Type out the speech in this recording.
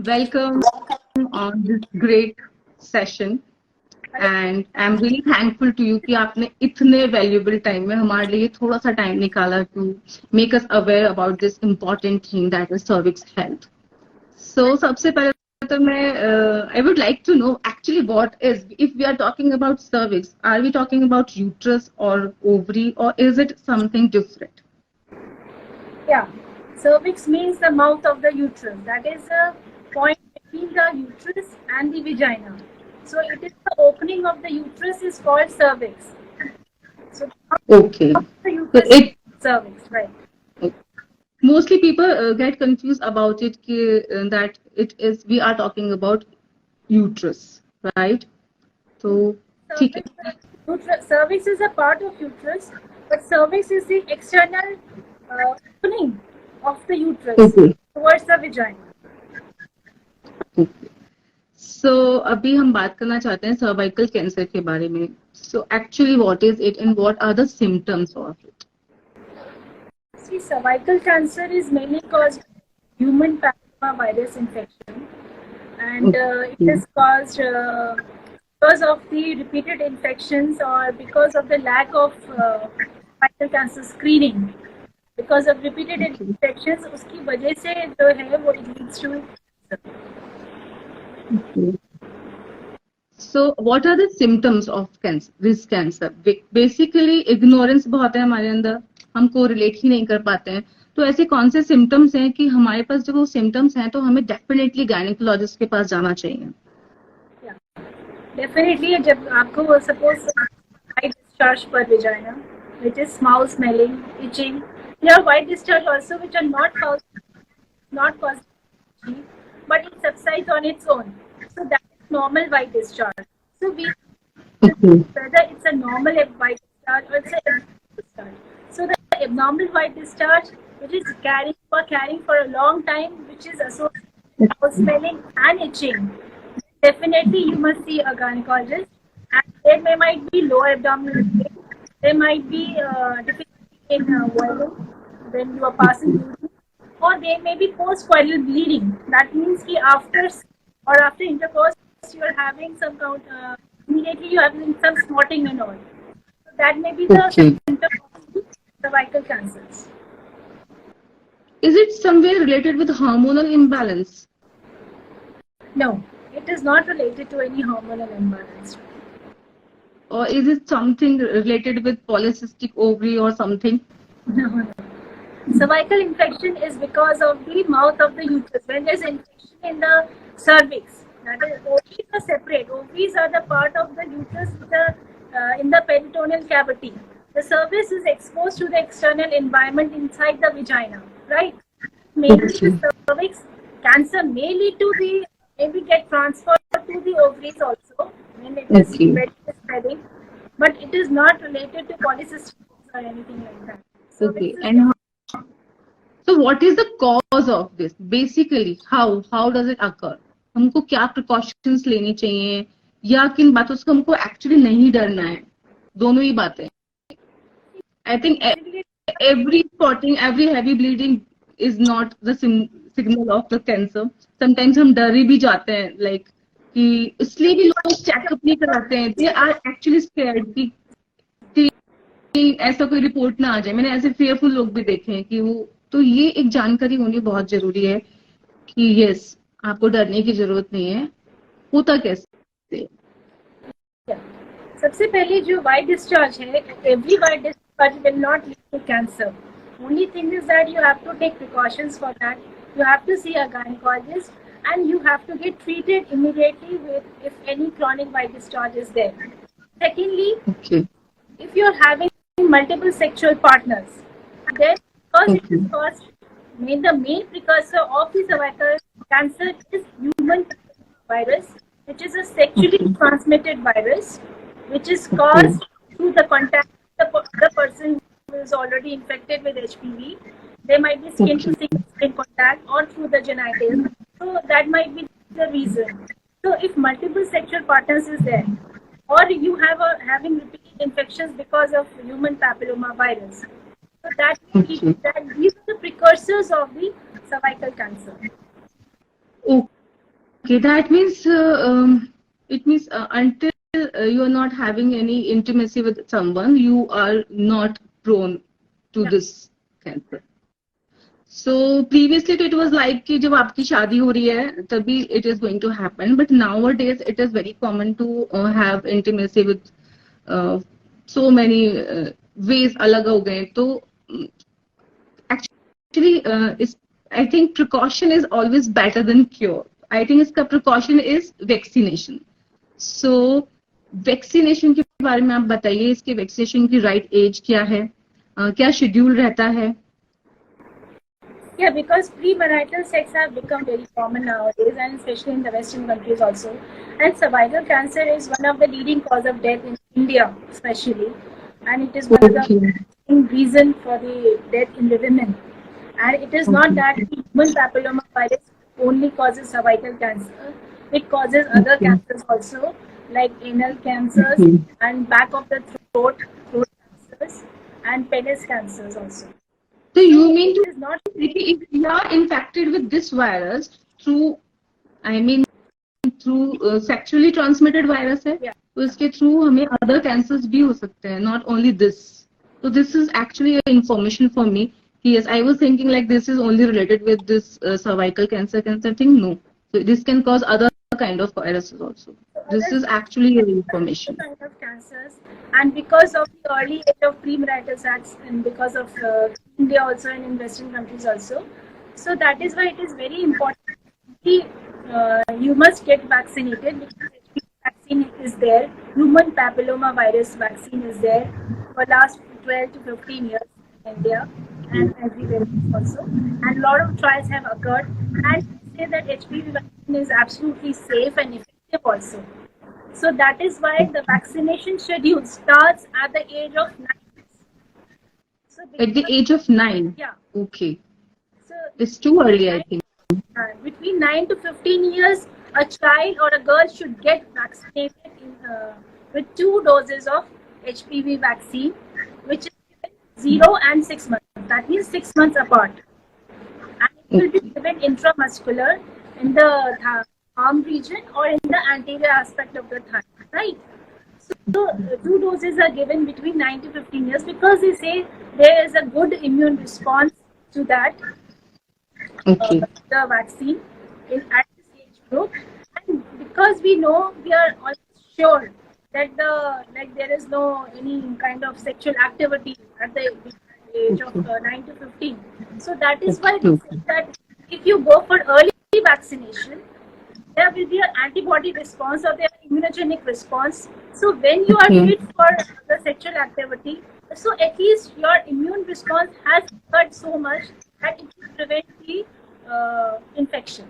Welcome on this great session. And I'm really thankful to you कि आपने इतने valuable time में हमारे लिए थोड़ा सा time निकाला to make us aware about this important thing that is cervix health. So सबसे पहले तो मैं I would like to know actually what is, if we are talking about cervix, are we talking about uterus or ovary, or is it something different? Yeah, cervix means the mouth of the uterus. That is a point between the uterus and the vagina. So it is the opening of the uterus is called cervix. So Okay. the uterus So is cervix, right? Mostly people get confused about it that it is, we are talking about uterus, right? So Cervix is a part of uterus, but cervix is the external opening of the uterus towards the vagina. So अभी हम बात करना चाहते हैं cervical cancer के बारे में. So actually what is it and what are the symptoms of it? See, cervical cancer is mainly caused by human papillomavirus infection, and it is caused because of the repeated infections or because of the lack of cervical cancer screening. Because of repeated infections, उसकी वजह से जो है वो it leads to cancer. Okay. So what are the symptoms of cancer, this cancer? Basically ignorance बहुत है हमारे अंदर, हम कोरिलेट ही नहीं कर पाते हैं. तो ऐसे कौन से सिम्टम्स हैं कि हमारे पास जब वो सिम्टम्स हैं तो हमें डेफिनेटली गायनेकोलॉजिस्ट के पास जाना चाहिए? डेफिनेटली जब आपको suppose white discharge per vagina, which is foul smelling, itching, there are white discharge also which are not caused itching, but it subsides on its own. So that is normal white discharge. So we whether it's a normal white discharge or it's a abnormal discharge. So the abnormal white discharge, which is carrying for a long time, which is associated with foul smelling and itching, definitely you must see a gynecologist. And there might be lower abdominal pain, there might be difficulty in voiding when you are passing urine, or there may be postcoital bleeding. That means that after intercourse you are having some immediately you are having some snorting and all. So that may be the symptom of cervical cancers. Is it somewhere related with hormonal imbalance? No, it is not related to any hormonal imbalance. Or is it something related with polycystic ovary or something? No. Cervical infection is because of the mouth of the uterus. When there is infection in the cervix, that is, ovaries are separate. Ovaries are the part of the uterus in the peritoneal cavity. The cervix is exposed to the external environment inside the vagina, right? Maybe the cervix cancer may lead to maybe get transferred to the ovaries also when it is spreading, but it is not related to polycystic or anything like that. So what is the cause of this? Basically, how does it occur? हमको क्या precautions लेनी चाहिए या किन बातों से हमको actually नहीं डरना है? दोनों ही बातें. I think every spotting, every heavy bleeding is not the signal of the cancer. Sometimes हम डर भी जाते हैं, like कि इसलिए भी लोग चेकअप नहीं कराते हैं. They are actually scared कि ऐसा कोई रिपोर्ट ना आ जाए. मैंने ऐसे fearful लोग भी देखे हैं कि वो, तो ये एक जानकारी होनी बहुत जरूरी है कि यस आपको डरने की जरूरत नहीं है. होता कैसे? सबसे पहले जो white discharge है, every white discharge will not lead to cancer. Only thing is that you have to take precautions for that. You have to see a gynecologist and you have to get treated immediately if any chronic white discharge is there. Secondly, if you are having multiple sexual partners, then because it is caused, the main precursor of the cervical cancer is human virus, which is a sexually transmitted virus, which is caused through the contact of the person who is already infected with HPV. There might be skin-to-skin contact or through the genitals. So that might be the reason. So if multiple sexual partners is there, or you have having repeated infections because of human papillomavirus, so that these are the precursors of the cervical cancer. Okay, that means it means until you are not having any intimacy with someone, you are not prone to this cancer. So previously it was like कि जब आपकी शादी हो रही है तभी it is going to happen, but nowadays it is very common to have intimacy with so many ways अलग हो गए. तो actually I think precaution is always better than cure. I think इसका precaution is vaccination. So vaccination के बारे में आप बताइए, इसके vaccination की right age क्या है, क्या schedule रहता है? Yeah, because premarital sex have become very common nowadays, and especially in the Western countries also. And cervical cancer is one of the leading cause of death in India, especially, and it is one of the main reason for the death in the women. And it is not that the human papilloma virus only causes cervical cancer; it causes other cancers also, like anal cancers and back of the throat cancers, and penis cancers also. So you mean to say if you are infected with this virus through, I mean through sexually transmitted virus है, तो इसके through हमें other cancers भी हो सकते हैं, not only this. So this is actually an information for me. Yes, I was thinking like this is only related with this cervical cancer thing. No, so this can cause other kind of viruses also. This is actually an information. Kind of cancers, and because of the early age of premarital sex, and because of India also and in Western countries also, so that is why it is very important. You must get vaccinated because HPV vaccine is there. Human papilloma virus vaccine is there for last 12 to 15 years in India and everywhere also. And a lot of trials have occurred, and say that HPV vaccine is absolutely safe and effective also. So that is why the vaccination schedule starts at the age of 9. So at the age of 9? Yeah. Okay. So it's too early, I think. Between 9 to 15 years, a child or a girl should get vaccinated with 2 doses of HPV vaccine, which is given 0 and 6 months. That means 6 months apart. And it will be given intramuscular in the arm region or in the anterior aspect of the thigh, right? So 2 doses are given between 9 to 15 years because they say there is a good immune response to that. The vaccine at this age group, and because we know, we are almost sure that there is no any kind of sexual activity at the age of 9 to 15. So that is why we say that if you go for early vaccination, there will be an antibody response or the immunogenic response. So when you are fit for the sexual activity, so at least your immune response has occurred so much that it will prevent the infection.